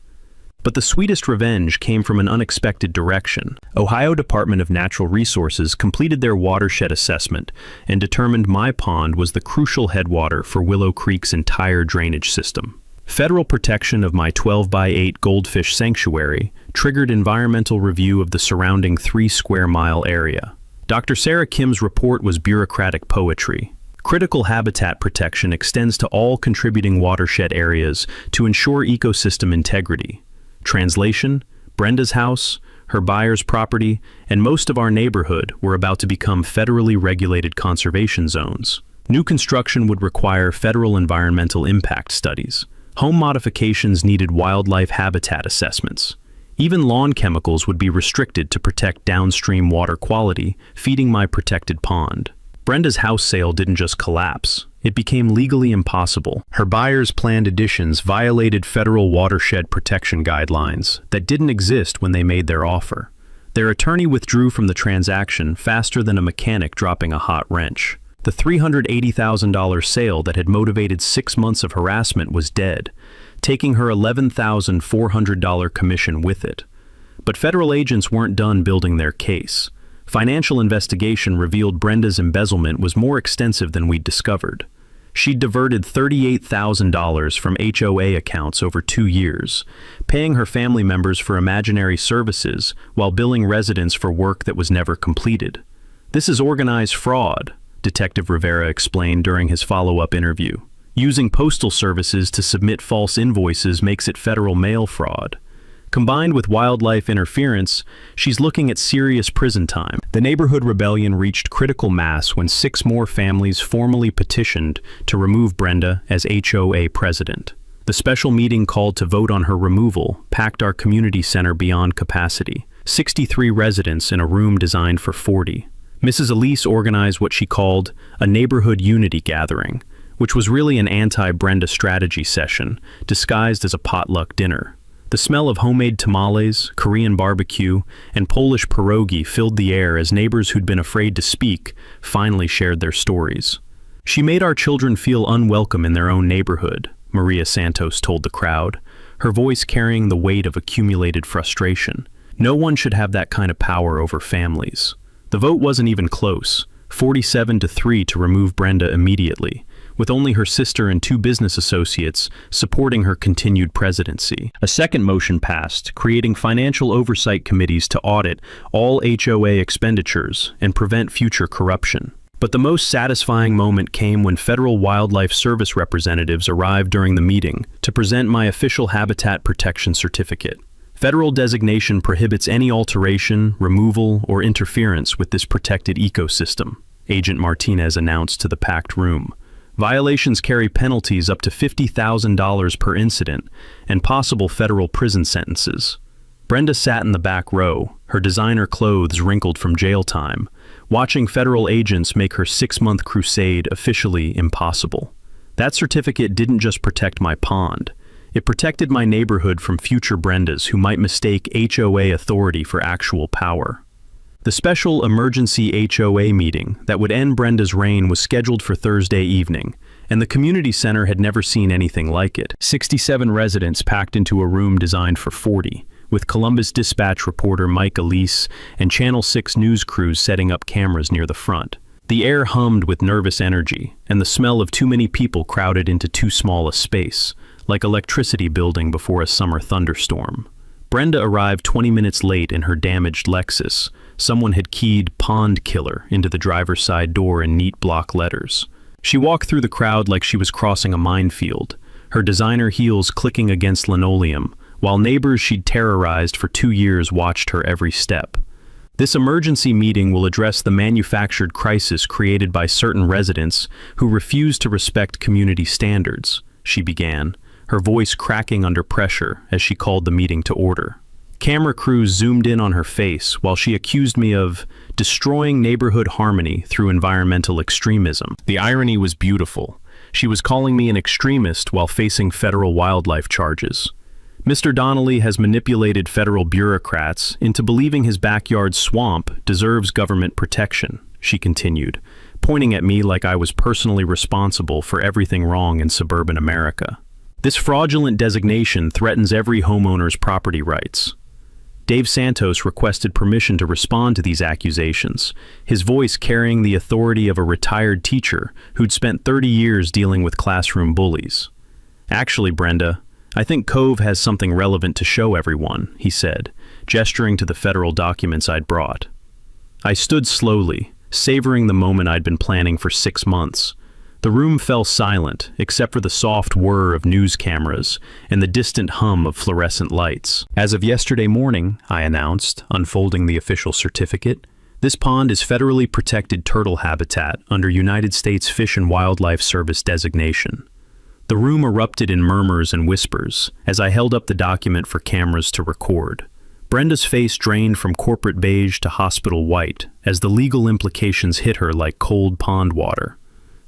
But the sweetest revenge came from an unexpected direction. Ohio Department of Natural Resources completed their watershed assessment and determined my pond was the crucial headwater for Willow Creek's entire drainage system. Federal protection of my 12-by-8 Goldfish sanctuary triggered environmental review of the surrounding 3-square-mile area. Dr. Sarah Kim's report was bureaucratic poetry. Critical habitat protection extends to all contributing watershed areas to ensure ecosystem integrity. Translation: Brenda's house, her buyer's property, and most of our neighborhood were about to become federally regulated conservation zones. New construction would require federal environmental impact studies. Home modifications needed wildlife habitat assessments. Even lawn chemicals would be restricted to protect downstream water quality, feeding my protected pond. Brenda's house sale didn't just collapse, it became legally impossible. Her buyer's planned additions violated federal watershed protection guidelines that didn't exist when they made their offer. Their attorney withdrew from the transaction faster than a mechanic dropping a hot wrench. The $380,000 sale that had motivated 6 months of harassment was dead, taking her $11,400 commission with it. But federal agents weren't done building their case. Financial investigation revealed Brenda's embezzlement was more extensive than we'd discovered. She'd diverted $38,000 from HOA accounts over 2 years, paying her family members for imaginary services while billing residents for work that was never completed. This is organized fraud, Detective Rivera explained during his follow-up interview. Using postal services to submit false invoices makes it federal mail fraud. Combined with wildlife interference, she's looking at serious prison time. The neighborhood rebellion reached critical mass when 6 more families formally petitioned to remove Brenda as HOA president. The special meeting called to vote on her removal packed our community center beyond capacity. 63 residents in a room designed for 40. Mrs. Elise organized what she called a neighborhood unity gathering, which was really an anti-Brenda strategy session, disguised as a potluck dinner. The smell of homemade tamales, Korean barbecue, and Polish pierogi filled the air as neighbors who'd been afraid to speak finally shared their stories. She made our children feel unwelcome in their own neighborhood, Maria Santos told the crowd, her voice carrying the weight of accumulated frustration. No one should have that kind of power over families. The vote wasn't even close, 47-3 to remove Brenda immediately, with only her sister and 2 business associates supporting her continued presidency. A second motion passed, creating financial oversight committees to audit all HOA expenditures and prevent future corruption. But the most satisfying moment came when Federal Wildlife Service representatives arrived during the meeting to present my official habitat protection certificate. Federal designation prohibits any alteration, removal, or interference with this protected ecosystem, Agent Martinez announced to the packed room. Violations carry penalties up to $50,000 per incident and possible federal prison sentences. Brenda sat in the back row, her designer clothes wrinkled from jail time, watching federal agents make her 6-month crusade officially impossible. That certificate didn't just protect my pond. It protected my neighborhood from future Brendas who might mistake HOA authority for actual power. The special emergency HOA meeting that would end Brenda's reign was scheduled for Thursday evening, and the community center had never seen anything like it. 67 residents packed into a room designed for 40, with Columbus Dispatch reporter Mike Elise and Channel 6 news crews setting up cameras near the front. The air hummed with nervous energy, and the smell of too many people crowded into too small a space, like electricity building before a summer thunderstorm. Brenda arrived 20 minutes late in her damaged Lexus. Someone had keyed "Pond Killer" into the driver's side door in neat block letters. She walked through the crowd like she was crossing a minefield, her designer heels clicking against linoleum, while neighbors she'd terrorized for 2 years watched her every step. This emergency meeting will address the manufactured crisis created by certain residents who refuse to respect community standards, she began, her voice cracking under pressure as she called the meeting to order. Camera crews zoomed in on her face while she accused me of destroying neighborhood harmony through environmental extremism. The irony was beautiful. She was calling me an extremist while facing federal wildlife charges. Mr. Donnelly has manipulated federal bureaucrats into believing his backyard swamp deserves government protection, she continued, pointing at me like I was personally responsible for everything wrong in suburban America. This fraudulent designation threatens every homeowner's property rights. Dave Santos requested permission to respond to these accusations, his voice carrying the authority of a retired teacher who'd spent 30 years dealing with classroom bullies. Actually, Brenda, I think Cove has something relevant to show everyone, he said, gesturing to the federal documents I'd brought. I stood slowly, savoring the moment I'd been planning for 6 months. The room fell silent, except for the soft whir of news cameras and the distant hum of fluorescent lights. As of yesterday morning, I announced, unfolding the official certificate, this pond is federally protected turtle habitat under United States Fish and Wildlife Service designation. The room erupted in murmurs and whispers as I held up the document for cameras to record. Brenda's face drained from corporate beige to hospital white as the legal implications hit her like cold pond water.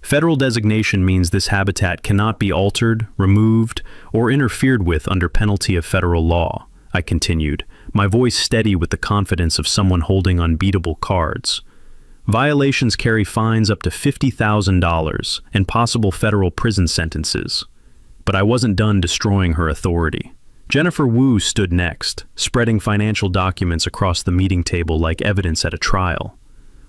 Federal designation means this habitat cannot be altered, removed, or interfered with under penalty of federal law, I continued, my voice steady with the confidence of someone holding unbeatable cards. Violations carry fines up to $50,000 and possible federal prison sentences. But I wasn't done destroying her authority. Jennifer Wu stood next, spreading financial documents across the meeting table like evidence at a trial.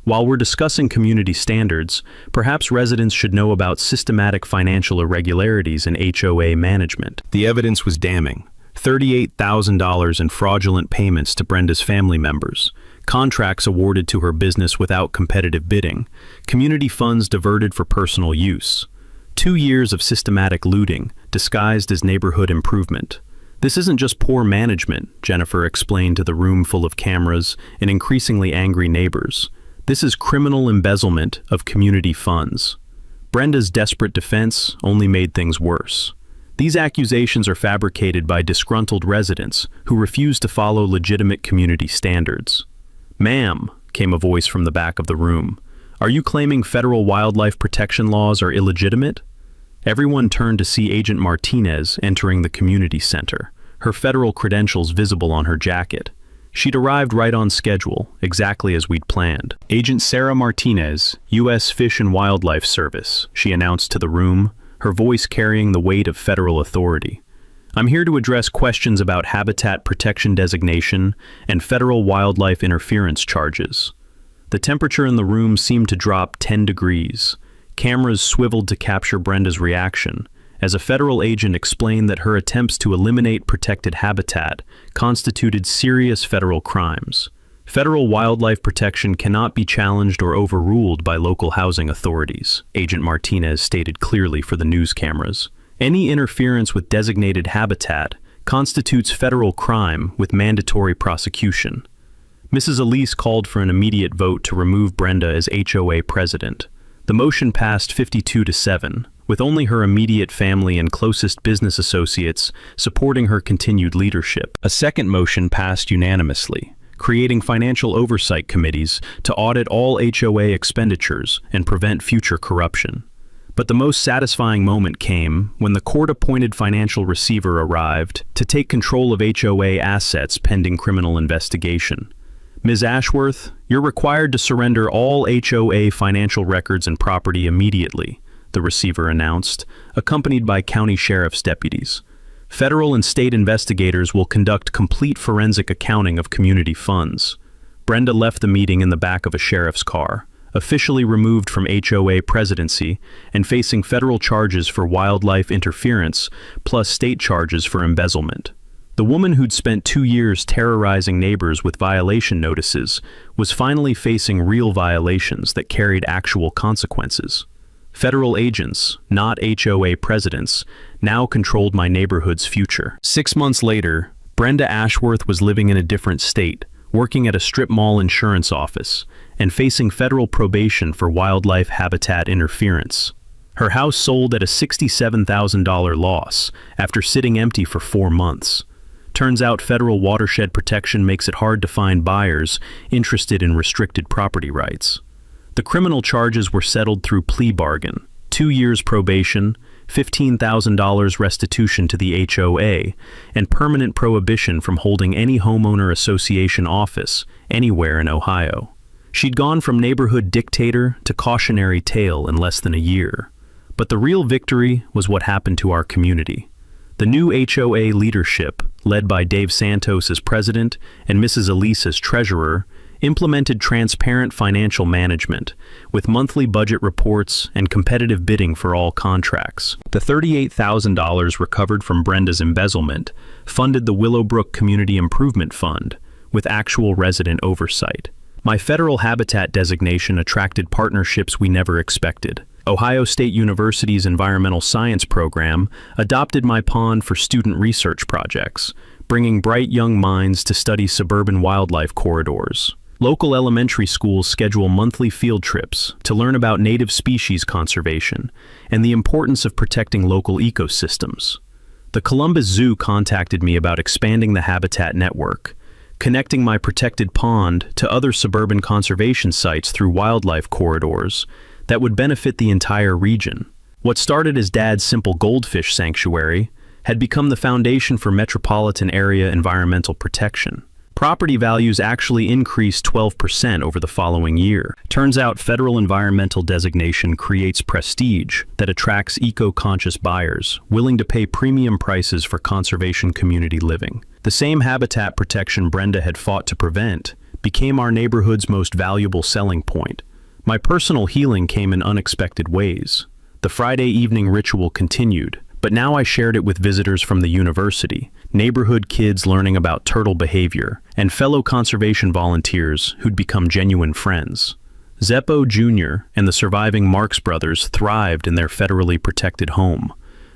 While we're discussing community standards, perhaps residents should know about systematic financial irregularities in HOA management. The evidence was damning. $38,000 in fraudulent payments to Brenda's family members, contracts awarded to her business without competitive bidding, community funds diverted for personal use. 2 years of systematic looting, disguised as neighborhood improvement. This isn't just poor management, Jennifer explained to the room full of cameras and increasingly angry neighbors. This is criminal embezzlement of community funds. Brenda's desperate defense only made things worse. These accusations are fabricated by disgruntled residents who refuse to follow legitimate community standards. "Ma'am," came a voice from the back of the room, "are you claiming federal wildlife protection laws are illegitimate?" Everyone turned to see Agent Martinez entering the community center, her federal credentials visible on her jacket. She'd arrived right on schedule, exactly as we'd planned. "Agent Sarah Martinez, U.S. Fish and Wildlife Service," she announced to the room, her voice carrying the weight of federal authority. "I'm here to address questions about habitat protection designation and federal wildlife interference charges." The temperature in the room seemed to drop 10 degrees. Cameras swiveled to capture Brenda's reaction, as a federal agent explained that her attempts to eliminate protected habitat constituted serious federal crimes. Federal wildlife protection cannot be challenged or overruled by local housing authorities, Agent Martinez stated clearly for the news cameras. Any interference with designated habitat constitutes federal crime with mandatory prosecution. Mrs. Elise called for an immediate vote to remove Brenda as HOA president. The motion passed 52-7, with only her immediate family and closest business associates supporting her continued leadership. A second motion passed unanimously, creating financial oversight committees to audit all HOA expenditures and prevent future corruption. But the most satisfying moment came when the court-appointed financial receiver arrived to take control of HOA assets pending criminal investigation. Ms. Ashworth, you're required to surrender all HOA financial records and property immediately, the receiver announced, accompanied by county sheriff's deputies. Federal and state investigators will conduct complete forensic accounting of community funds. Brenda left the meeting in the back of a sheriff's car, officially removed from HOA presidency and facing federal charges for wildlife interference, plus state charges for embezzlement. The woman who'd spent 2 years terrorizing neighbors with violation notices was finally facing real violations that carried actual consequences. Federal agents, not HOA presidents, now controlled my neighborhood's future. 6 months later, Brenda Ashworth was living in a different state, working at a strip mall insurance office, and facing federal probation for wildlife habitat interference. Her house sold at a $67,000 loss after sitting empty for 4 months. Turns out federal watershed protection makes it hard to find buyers interested in restricted property rights. The criminal charges were settled through plea bargain, 2 years probation, $15,000 restitution to the HOA, and permanent prohibition from holding any homeowner association office anywhere in Ohio. She'd gone from neighborhood dictator to cautionary tale in less than a year. But the real victory was what happened to our community. The new HOA leadership, led by Dave Santos as president and Mrs. Elise as treasurer, implemented transparent financial management, with monthly budget reports and competitive bidding for all contracts. The $38,000 recovered from Brenda's embezzlement funded the Willowbrook Community Improvement Fund, with actual resident oversight. My federal habitat designation attracted partnerships we never expected. Ohio State University's environmental science program adopted my pond for student research projects, bringing bright young minds to study suburban wildlife corridors. Local elementary schools schedule monthly field trips to learn about native species conservation and the importance of protecting local ecosystems. The Columbus Zoo contacted me about expanding the habitat network, connecting my protected pond to other suburban conservation sites through wildlife corridors that would benefit the entire region. What started as Dad's simple goldfish sanctuary had become the foundation for metropolitan area environmental protection. Property values actually increased 12% over the following year. Turns out federal environmental designation creates prestige that attracts eco-conscious buyers willing to pay premium prices for conservation community living. The same habitat protection Brenda had fought to prevent became our neighborhood's most valuable selling point. My personal healing came in unexpected ways. The Friday evening ritual continued, but now I shared it with visitors from the university, neighborhood kids learning about turtle behavior, and fellow conservation volunteers who'd become genuine friends. Zeppo Jr. and the surviving Marx brothers thrived in their federally protected home,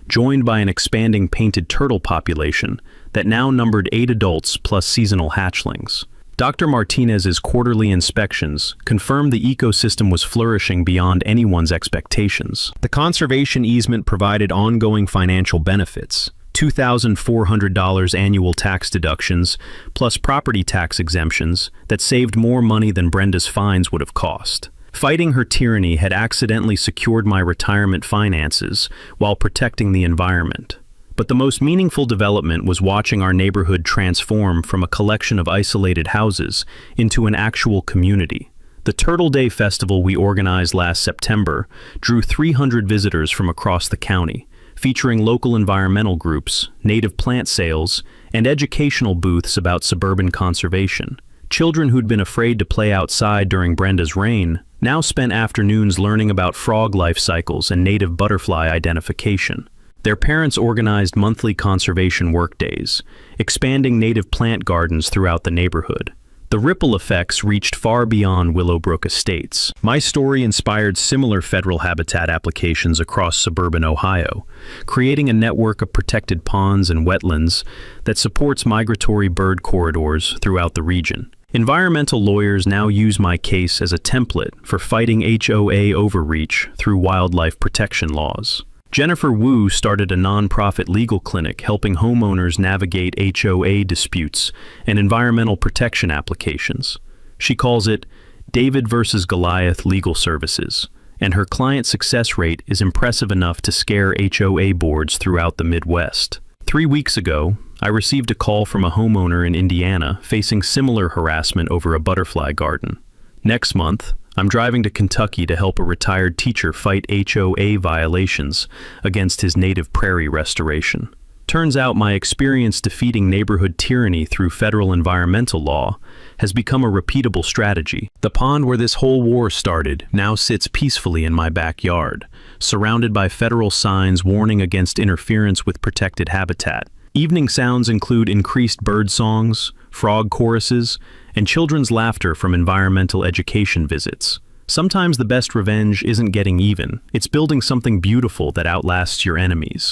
joined by an expanding painted turtle population that now numbered 8 adults plus seasonal hatchlings. Dr. Martinez's quarterly inspections confirmed the ecosystem was flourishing beyond anyone's expectations. The conservation easement provided ongoing financial benefits, $2,400 annual tax deductions, plus property tax exemptions that saved more money than Brenda's fines would have cost. Fighting her tyranny had accidentally secured my retirement finances while protecting the environment. But the most meaningful development was watching our neighborhood transform from a collection of isolated houses into an actual community. The Turtle Day Festival we organized last September drew 300 visitors from across the county, featuring local environmental groups, native plant sales, and educational booths about suburban conservation. Children who'd been afraid to play outside during Brenda's reign now spent afternoons learning about frog life cycles and native butterfly identification. Their parents organized monthly conservation workdays, expanding native plant gardens throughout the neighborhood. The ripple effects reached far beyond Willowbrook Estates. My story inspired similar federal habitat applications across suburban Ohio, creating a network of protected ponds and wetlands that supports migratory bird corridors throughout the region. Environmental lawyers now use my case as a template for fighting HOA overreach through wildlife protection laws. Jennifer Wu started a nonprofit legal clinic helping homeowners navigate HOA disputes and environmental protection applications. She calls it David versus Goliath Legal Services, and her client success rate is impressive enough to scare HOA boards throughout the Midwest. 3 weeks ago, I received a call from a homeowner in Indiana facing similar harassment over a butterfly garden. Next month, I'm driving to Kentucky to help a retired teacher fight HOA violations against his native prairie restoration. Turns out my experience defeating neighborhood tyranny through federal environmental law has become a repeatable strategy. The pond where this whole war started now sits peacefully in my backyard, surrounded by federal signs warning against interference with protected habitat. Evening sounds include increased bird songs, frog choruses, and children's laughter from environmental education visits. Sometimes the best revenge isn't getting even, it's building something beautiful that outlasts your enemies.